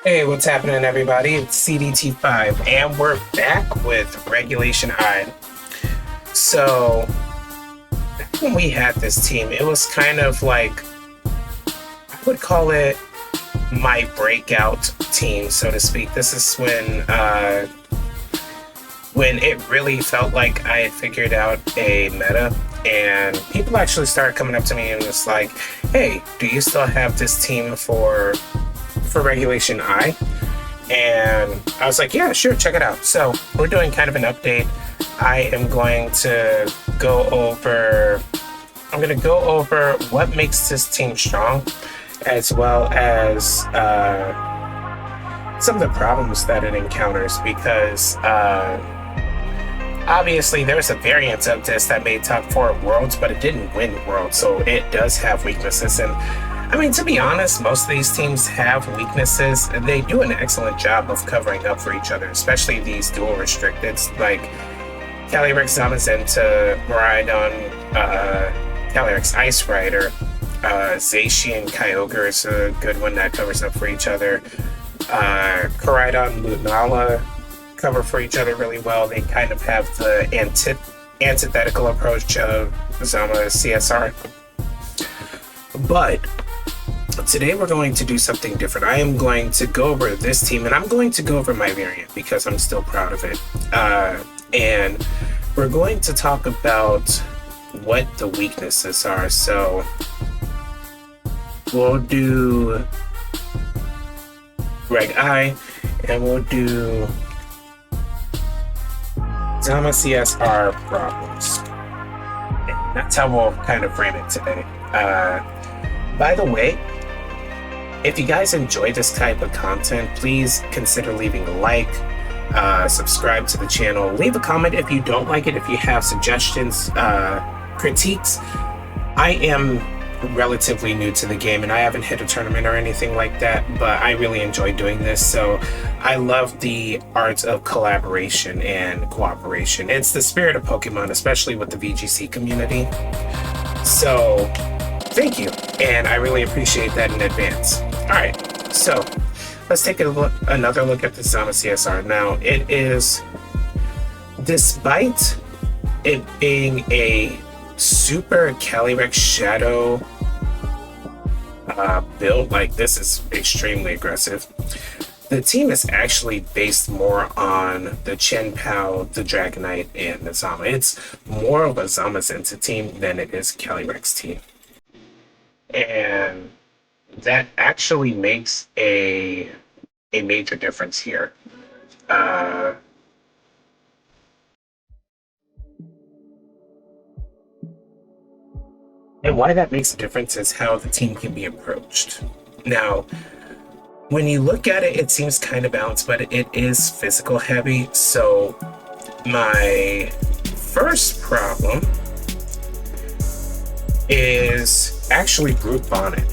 Hey, what's happening, everybody? It's CDT5, and we're back with Regulation I. So, back when we had this team, it was kind of like, I would call it my breakout team, so to speak. This is when it really felt like I had figured out a meta, and people actually started coming up to me and was like, "Hey, do you still have this team for Regulation I?" And I was like, "Yeah, sure, check it out." So we're doing kind of an update. I am going to go over. I'm going to go over what makes this team strong, as well as some of the problems that it encounters, because obviously there's a variant of this that made top 4 at Worlds, but it didn't win Worlds, so it does have weaknesses. And I mean, to be honest, most of these teams have weaknesses, and they do an excellent job of covering up for each other, especially these dual restricteds like Calyrex Zamazenta, Miraidon, Calyrex Ice Rider, Zacian Kyogre is a good one that covers up for each other. Koraidon, Lunala cover for each other really well. They kind of have the antithetical approach of Zama CSR. But today we're going to do something different. I am going to go over this team, and I'm going to go over my variant because I'm still proud of it. And we're going to talk about what the weaknesses are. So we'll do Reg I, and we'll do Zama CSR problems. That's how we'll kind of frame it today. By the way, if you guys enjoy this type of content, please consider leaving a like, subscribe to the channel, leave a comment if you don't like it, if you have suggestions, critiques. I am relatively new to the game and I haven't hit a tournament or anything like that, but I really enjoy doing this. So I love the art of collaboration and cooperation. It's the spirit of Pokemon, especially with the VGC community. So thank you, and I really appreciate that in advance. All right, so let's take another look at the Zama CSR. Now, it is, despite it being a super Calyrex Shadow build, like this is extremely aggressive, the team is actually based more on the Chien-Pao, the Dragonite, and the Zama. It's more of a Zamazenta team than it is a Calyrex team. And that actually makes a major difference here. And why that makes a difference is how the team can be approached. Now, when you look at it, it seems kind of balanced, but it is physical heavy. So my first problem is actually Brute Bonnet.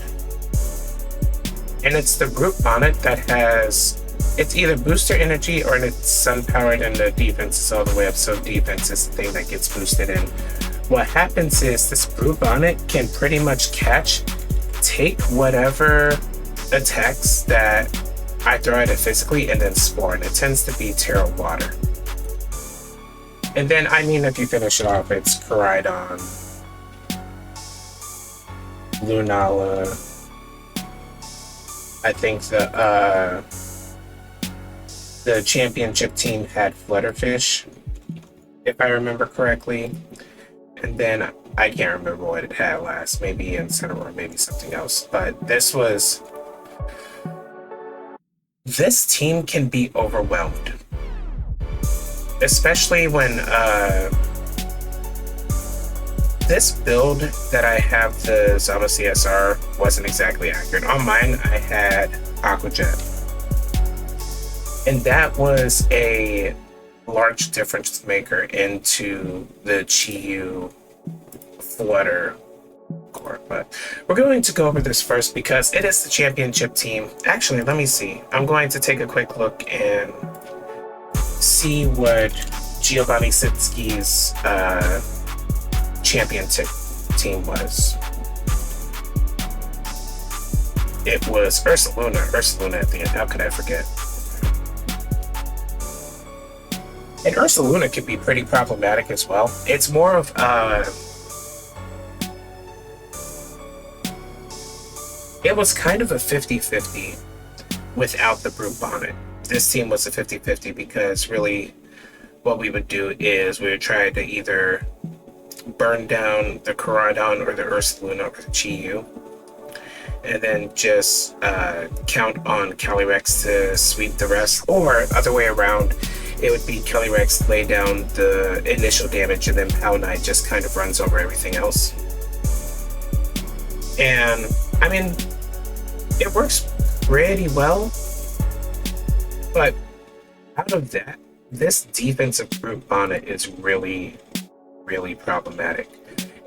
And it's the Brute Bonnet that has, it's either booster energy or it's sun powered, and the defense is all the way up. So defense is the thing that gets boosted in. What happens is this Brute Bonnet can pretty much take whatever attacks that I throw at it physically and then spore, and it tends to be Terra Water. And then, I mean, if you finish it off, it's Koraidon, Lunala. I think the championship team had Flutterfish, if I remember correctly. And then I can't remember what it had last, maybe Incineroar, maybe something else. But this team can be overwhelmed, especially when this build that I have, the Zama CSR, wasn't exactly accurate. On mine, I had Aqua Jet, and that was a large difference maker into the Chi-Yu Flutter core. But we're going to go over this first because it is the championship team. Actually, let me see. I'm going to take a quick look and see what Giovanni Sitsky's championship team was. it was Ursaluna at the end. How could I forget? And Ursaluna can be pretty problematic as well. It's more of it was kind of a 50-50 without the Brute Bonnet. This team was a 50-50 because really what we would do is we would try to either burn down the Koraidon or the Ursaluna or the Chi-Yu, and then just count on Calyrex to sweep the rest, or other way around, it would be Calyrex lay down the initial damage and then Pal Knight just kind of runs over everything else. And I mean, it works pretty well, but out of that, this defensive Brute Bonnet is really, really problematic.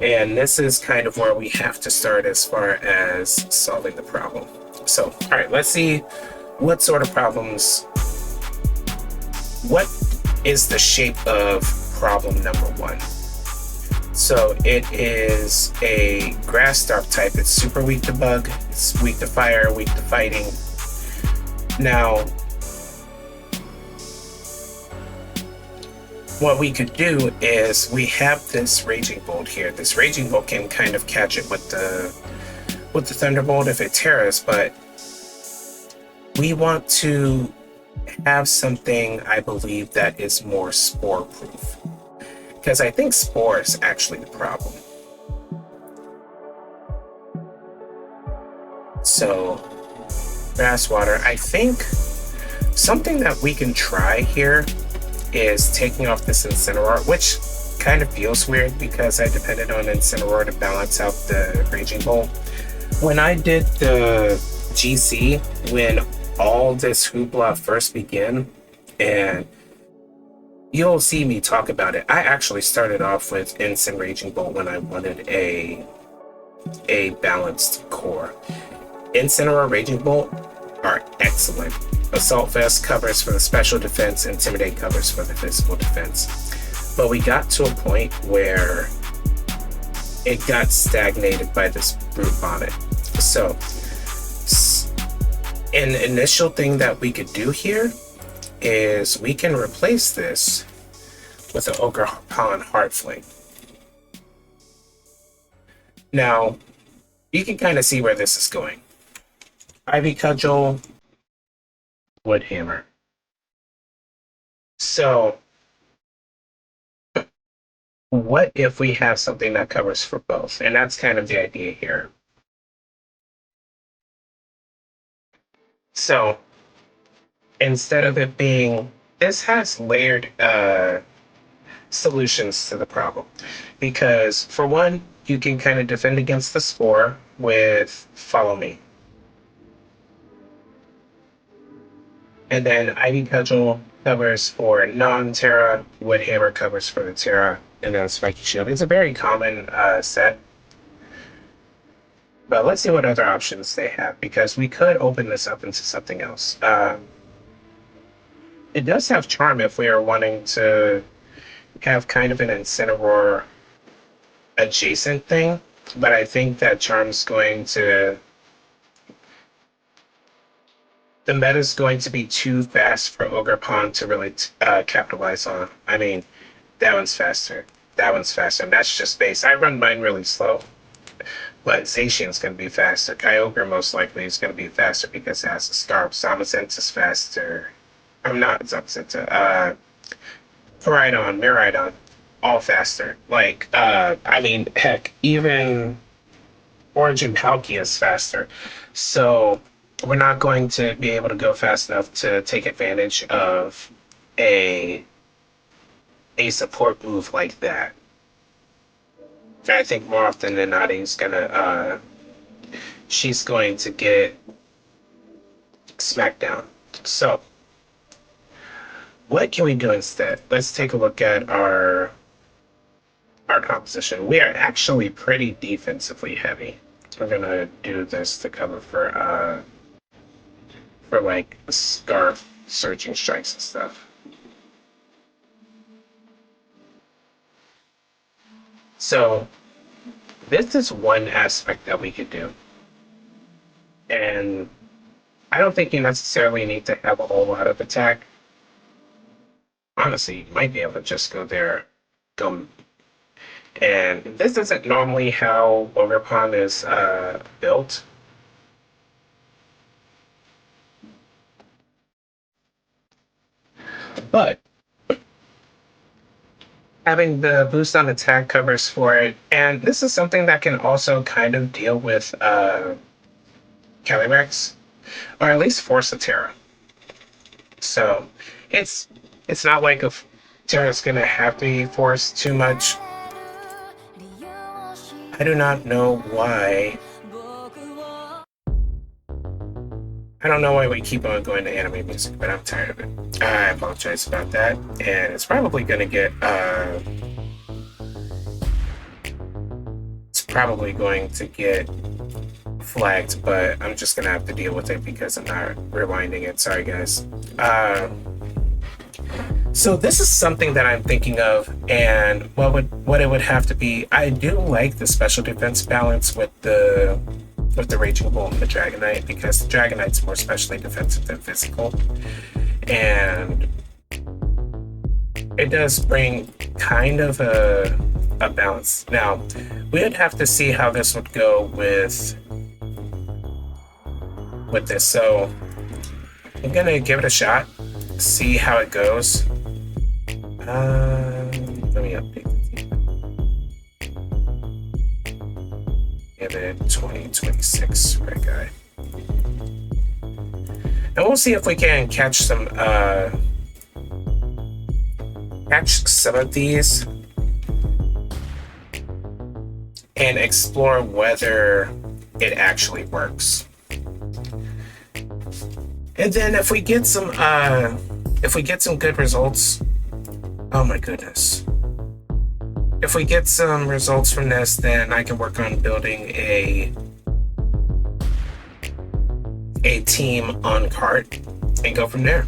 And this is kind of where we have to start as far as solving the problem. So, all right, let's see what sort of problems, what is the shape of problem number one? So it is a grass dark type. It's super weak to bug, it's weak to fire, weak to fighting. Now, what we could do is we have this Raging Bolt here. This Raging Bolt can kind of catch it with the Thunderbolt if it tears, but we want to have something, I believe, that is more spore proof, because I think spore is actually the problem. So grass water, I think something that we can try here is taking off this Incineroar, which kind of feels weird because I depended on Incineroar to balance out the Raging Bolt. When I did the GC, when all this hoopla first began, and you'll see me talk about it, I actually started off with Instant Raging Bolt when I wanted a balanced core. Incineroar Raging Bolt are excellent. Assault Vest covers for the special defense, Intimidate covers for the physical defense. But we got to a point where it got stagnated by this Brute Bonnet. So, an initial thing that we could do here is we can replace this with an Ogerpon Heartflame. Now, you can kind of see where this is going. Ivy Cudgel, Wood Hammer. So, what if we have something that covers for both? And that's kind of the idea here. So, instead of it being, this has layered solutions to the problem. Because, for one, you can kind of defend against the Spore with Follow Me. And then Ivy Cudgel covers for non-Terra, Wood Hammer covers for the Terra, and then Spiky Shield. It's a very common set. But let's see what other options they have, because we could open this up into something else. It does have Charm if we are wanting to have kind of an Incineroar adjacent thing, but I think that Charm's going to... the meta's going to be too fast for Ogerpon to really capitalize on. I mean, that one's faster. That one's faster. And that's just base. I run mine really slow. But Zacian's going to be faster. Kyogre most likely is going to be faster because it has a Scarf. Zamazenta is faster. I'm not Zamazenta. Koraidon, Miraidon, all faster. Like, I mean, heck, even Origin Palkia is faster. So we're not going to be able to go fast enough to take advantage of a support move like that. I think more often than not, she's going to get smacked down. So, what can we do instead? Let's take a look at our composition. We are actually pretty defensively heavy. We're gonna do this to cover for like Scarf, Searching Strikes and stuff. So, this is one aspect that we could do. And I don't think you necessarily need to have a whole lot of attack. Honestly, you might be able to just go there, go. And this isn't normally how Overpawn is built. But having the boost on attack covers for it. And this is something that can also kind of deal with Calyrex, or at least force a Terra. So it's it's not like if Terra's gonna have to be forced too much. I do not know why. I don't know why we keep on going to anime music, but I'm tired of it. I apologize about that, and it's probably gonna get it's probably going to get flagged, but I'm just gonna have to deal with it because I'm not rewinding it. Sorry, guys. So this is something that I'm thinking of, and what it would have to be. I do like the special defense balance with the Raging Bull and the Dragonite, because the Dragonite's more specially defensive than physical, and it does bring kind of a balance. Now, we would have to see how this would go with this. So I'm gonna give it a shot, see how it goes. Let me update the team. Give it 2026, right, guy. And we'll see if we can catch some of these and explore whether it actually works. And then if we get some good results, oh my goodness. If we get some results from this, then I can work on building a team on cart and go from there.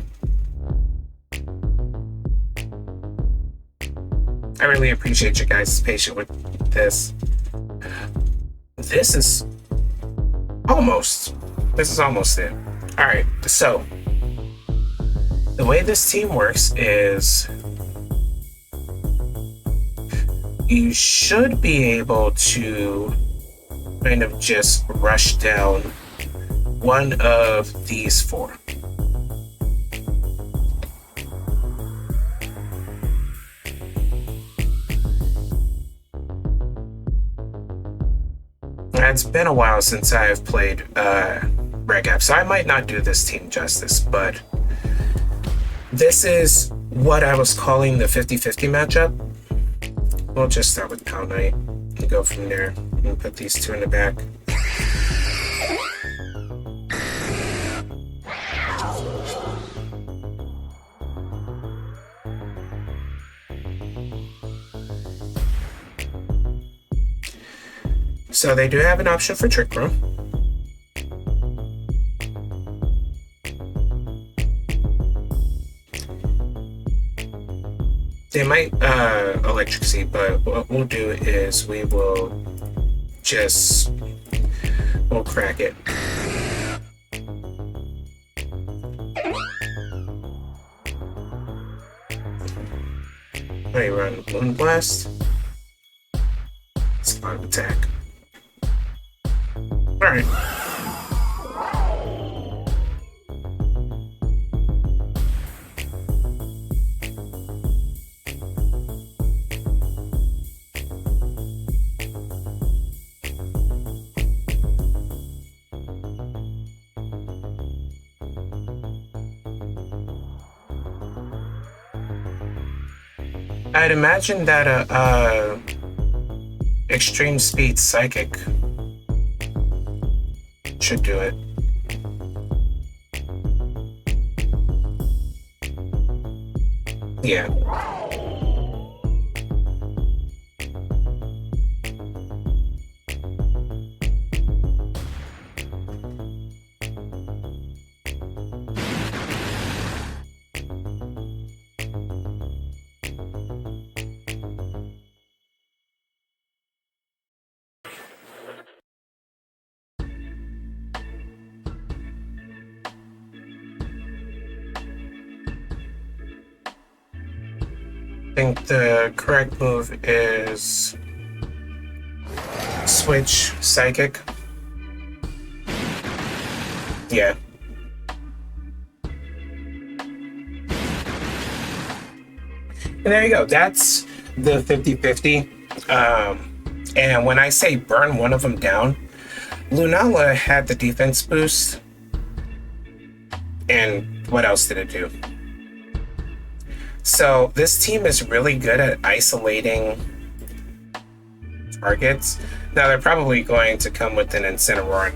I really appreciate you guys' patience with this. This is almost it. All right, so the way this team works is you should be able to kind of just rush down one of these four. It's been a while since I've played Reg App, so I might not do this team justice, but this is what I was calling the 50-50 matchup. We'll just start with Pal Knight and go from there. And put these two in the back. So they do have an option for Trick Room. They might Electric Seed, but what we'll do is we'll crack it. I run Moon Blast. It's a lot of attack. Alright. I'd imagine that Extreme Speed Psychic should do it. Yeah. think the correct move is switch psychic. Yeah. And there you go. That's the 50-50. And when I say burn one of them down, Lunala had the defense boost. And what else did it do? So this team is really good at isolating targets. Now they're probably going to come with an Incineroar.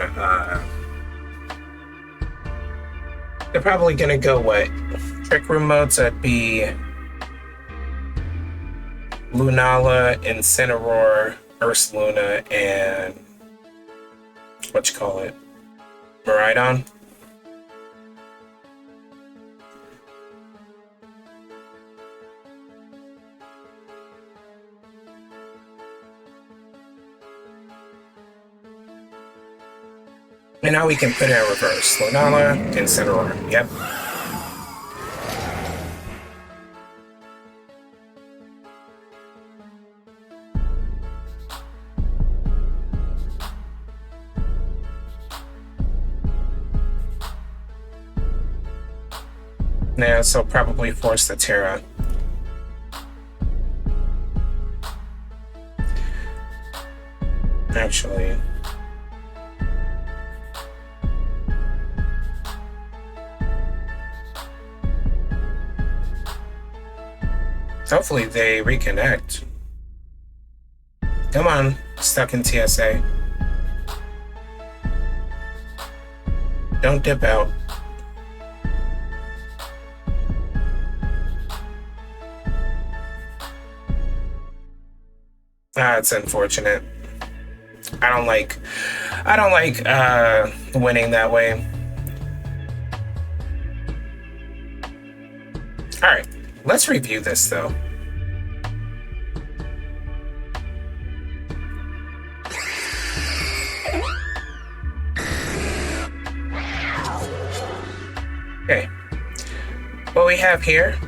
They're probably going to go what? Trick Room modes would be Lunala, Incineroar, Ursaluna, and Miraidon. And now we can put it in reverse. Lunala, Incineroar. Yep. Yeah, so probably force the Terra. Actually. Hopefully they reconnect. Come on, stuck in TSA. Don't dip out. It's unfortunate. I don't like winning that way. All right, let's review this though. Okay, what we have here,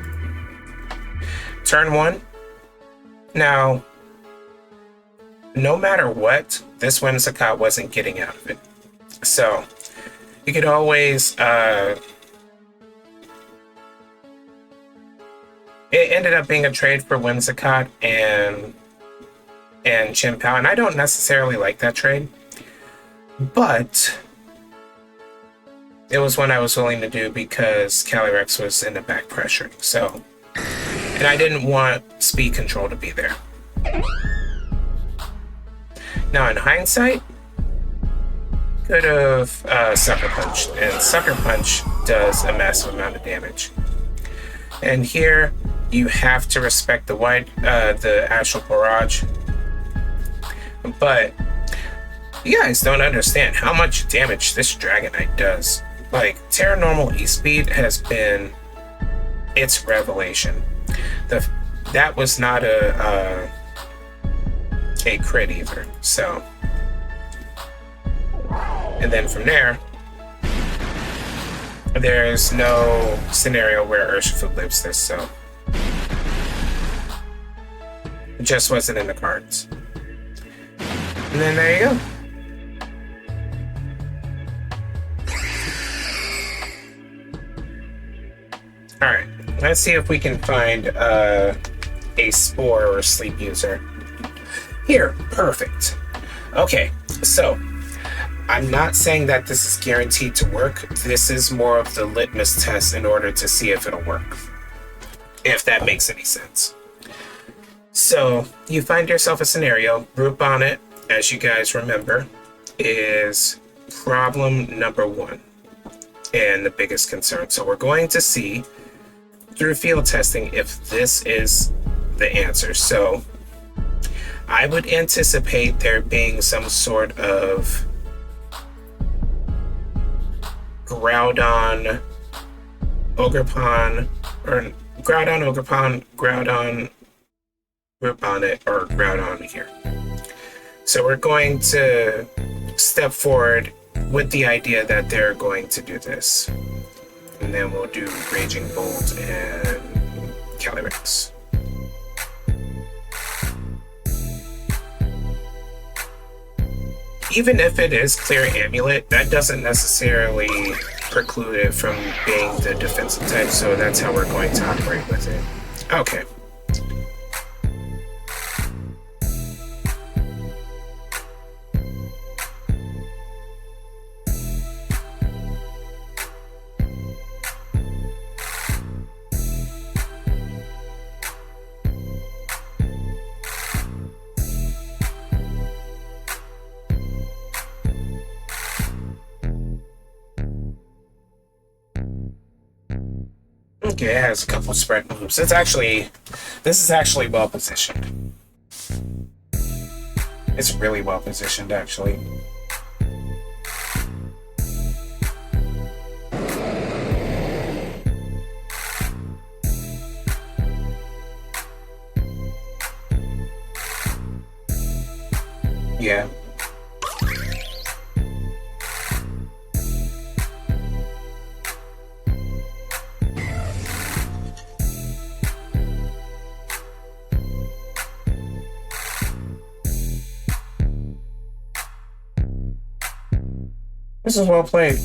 turn 1. Now, no matter what, this Whimsicott wasn't getting out of it. So, you could always, it ended up being a trade for Whimsicott and Chien-Pao, and I don't necessarily like that trade, but it was one I was willing to do because Calyrex was in the back pressure. So, and I didn't want speed control to be there. Now, in hindsight, could have Sucker Punched, and Sucker Punch does a massive amount of damage. And here, you have to respect the Astral Barrage. But you guys don't understand how much damage this Dragonite does. Like, Terra Normal E-Speed has been its revelation. That was not a crit either, so. And then from there's no scenario where Urshifu lives this, so. It just wasn't in the cards. And then there you go. Alright, let's see if we can find a Spore or Sleep User. Here, perfect. Okay, so I'm not saying that this is guaranteed to work. This is more of the litmus test in order to see if it'll work. If that makes any sense. So, you find yourself a scenario. Root Bonnet, as you guys remember, is problem number 1 and the biggest concern. So we're going to see through field testing if this is the answer. So I would anticipate there being some sort of Groudon, Ogerpon, or Groudon, Ogerpon, Groudon, Root Bonnet, or Groudon here. So we're going to step forward with the idea that they're going to do this. And then we'll do Raging Bolt and Calyrex. even if it is clear amulet, that doesn't necessarily preclude it from being the defensive type, so that's how we're going to operate with it. Okay. Okay, it has a couple spread moves. This is actually well positioned. It's really well positioned, actually. Yeah. This is well played.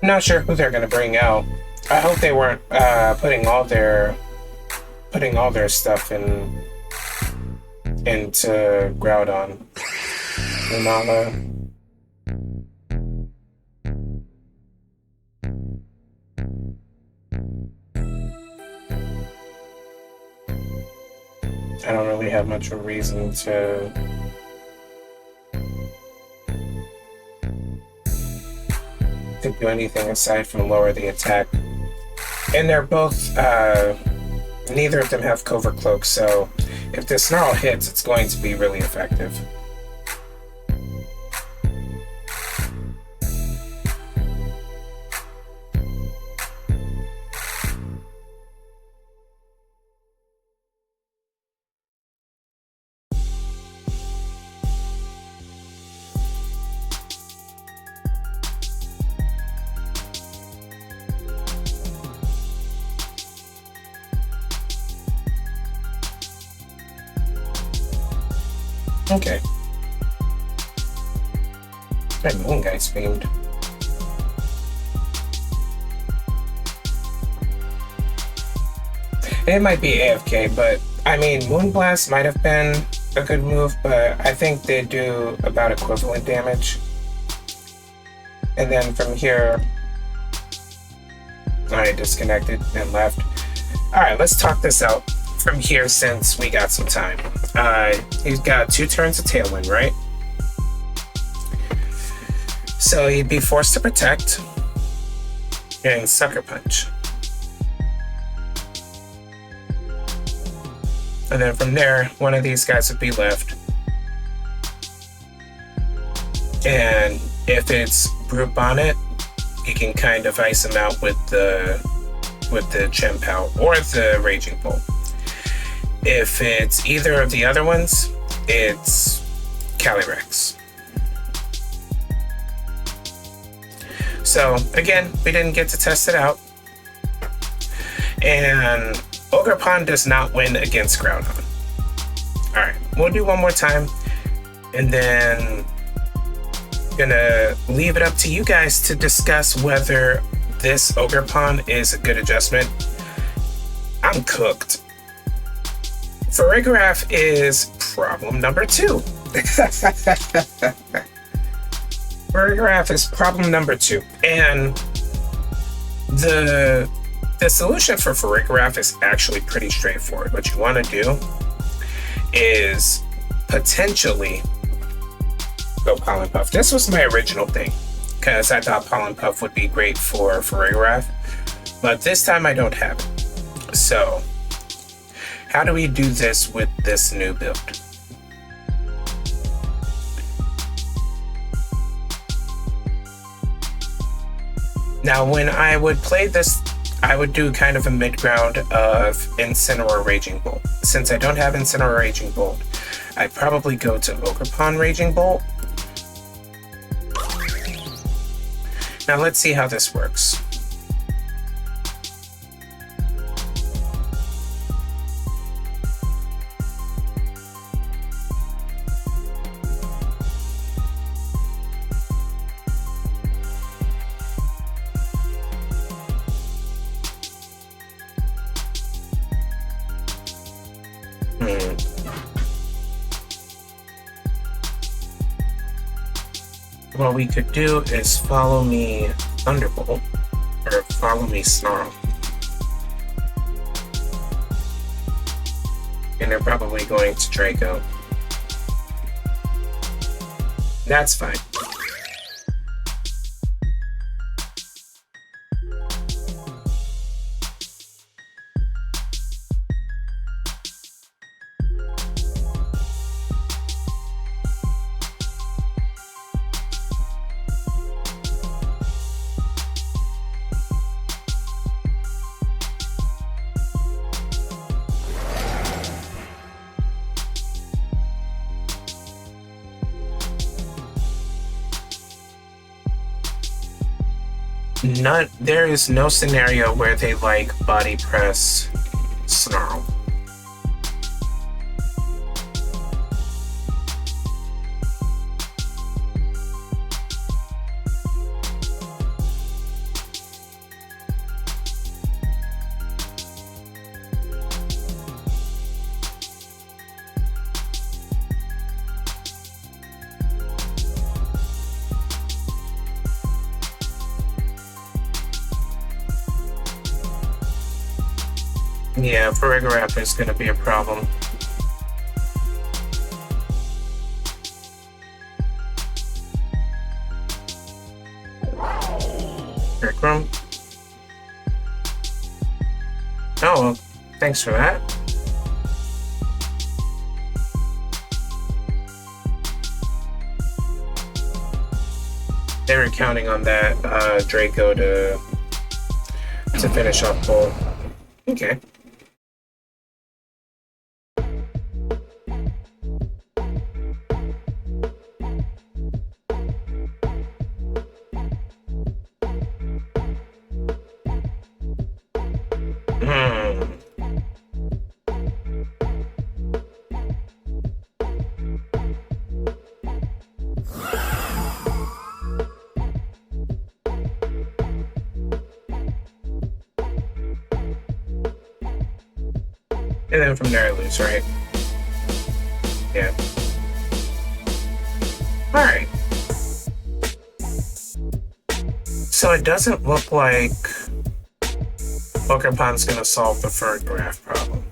I'm not sure who they're gonna bring out. I hope they weren't putting all their stuff into Groudon. Lunala. I don't really have much of a reason to do anything aside from lower the attack. And they're both, neither of them have Covert Cloak, so if the Snarl hits, it's going to be really effective. Okay. That moon guy screamed. It might be AFK, but I mean, Moonblast might have been a good move, but I think they do about equivalent damage. And then from here, I disconnected and left. Alright, let's talk this out from here since we got some time. He's got 2 turns of Tailwind, right? So he'd be forced to protect and Sucker Punch. And then from there, one of these guys would be left. And if it's Brute Bonnet, you can kind of ice him out with the Chien-Pao or the Raging Bolt. If it's either of the other ones, it's Calyrex. So again, we didn't get to test it out. And Ogerpon does not win against Groudon. Alright, we'll do one more time. And then I'm gonna leave it up to you guys to discuss whether this Ogerpon is a good adjustment. I'm cooked. Farigiraf is problem number 2. Farigiraf is problem number 2. And the solution for Farigiraf is actually pretty straightforward. What you want to do is potentially go Pollen Puff. This was my original thing, because I thought Pollen Puff would be great for Farigiraf, but this time I don't have it. So, how do we do this with this new build? Now, when I would play this, I would do kind of a mid-ground of Incineroar Raging Bolt. Since I don't have Incineroar Raging Bolt, I'd probably go to Ogerpon Raging Bolt. Now let's see how this works. What we could do is follow me Thunderbolt, or follow me Snarl. And they're probably going to Draco. That's fine. There is no scenario where they like body press Snarl. Yeah, Farigiraf is going to be a problem. Kirkrum. Oh, well, thanks for that. They were counting on that Draco to finish off Bull. Okay. And then from there I lose, right? Yeah. Alright. So it doesn't look like Ogerpon's gonna solve the Farigiraf problem.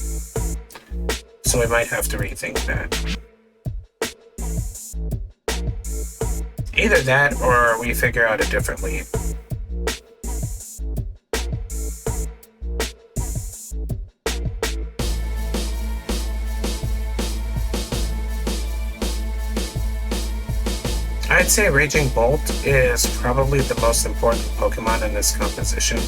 So we might have to rethink that. Either that or we figure out a different lead. I'd say Raging Bolt is probably the most important Pokemon in this composition.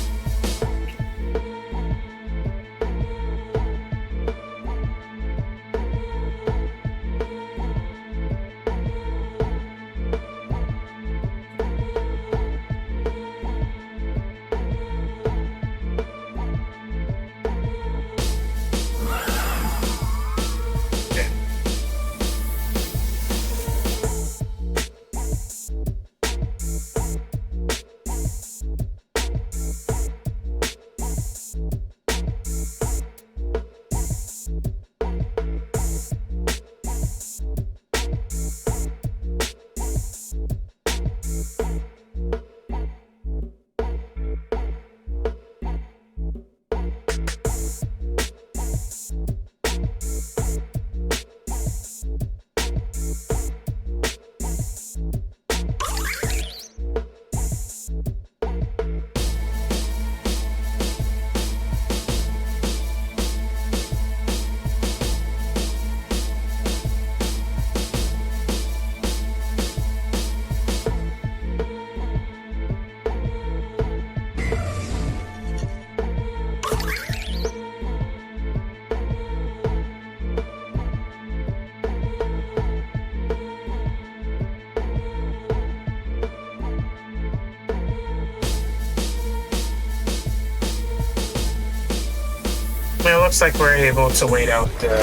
It looks like we're able to wait out the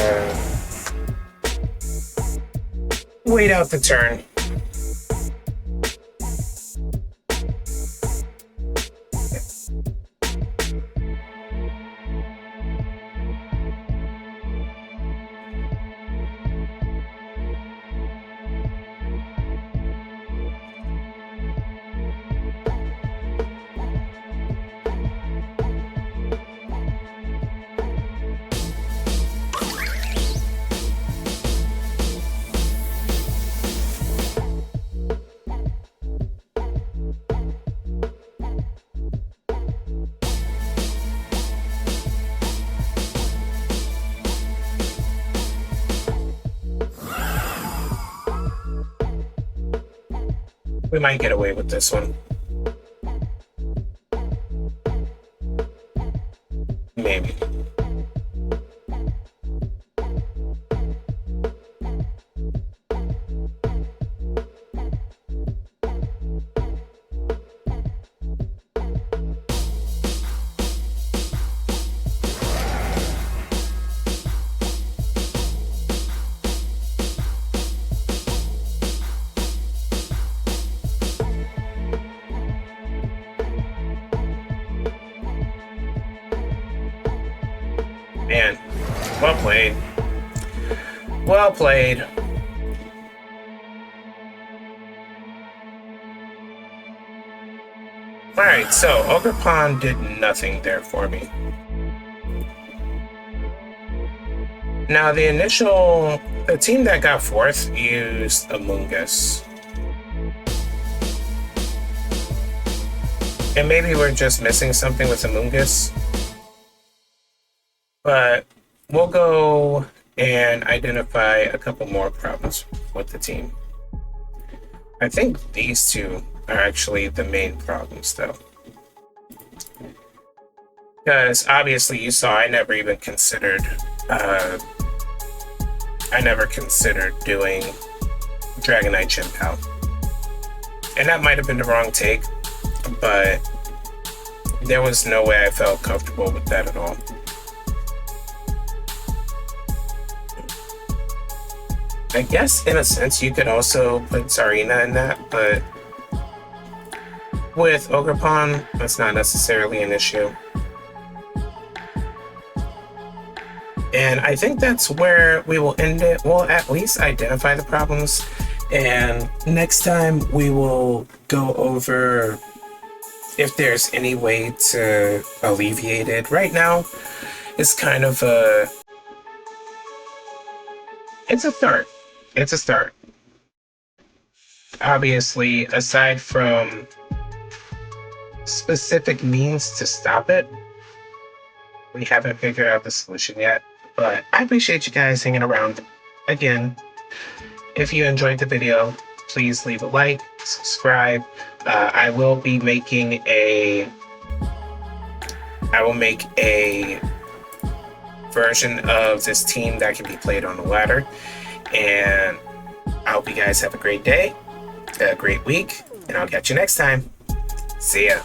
turn. We might get away with this one. Maybe. Man, well played. Well played. Alright, so Ogre Pond did nothing there for me. Now the team that got fourth used Among Us. And maybe we're just missing something with Among Us. But we'll go and identify a couple more problems with the team. I think these two are actually the main problems, though. Because obviously you saw I never considered doing Dragonite Chien-Pao. And that might have been the wrong take, but there was no way I felt comfortable with that at all. I guess, in a sense, you could also put Tsarina in that, but with Ogre Pond, that's not necessarily an issue. And I think that's where we will end it. We'll at least identify the problems, and next time we will go over if there's any way to alleviate it. Right now, it's kind of it's a start. It's a start. Obviously, aside from specific means to stop it, we haven't figured out the solution yet. But I appreciate you guys hanging around. Again, if you enjoyed the video, please leave a like, subscribe. I will make a version of this team that can be played on the ladder. And I hope you guys have a great day, a great week, and I'll catch you next time. See ya.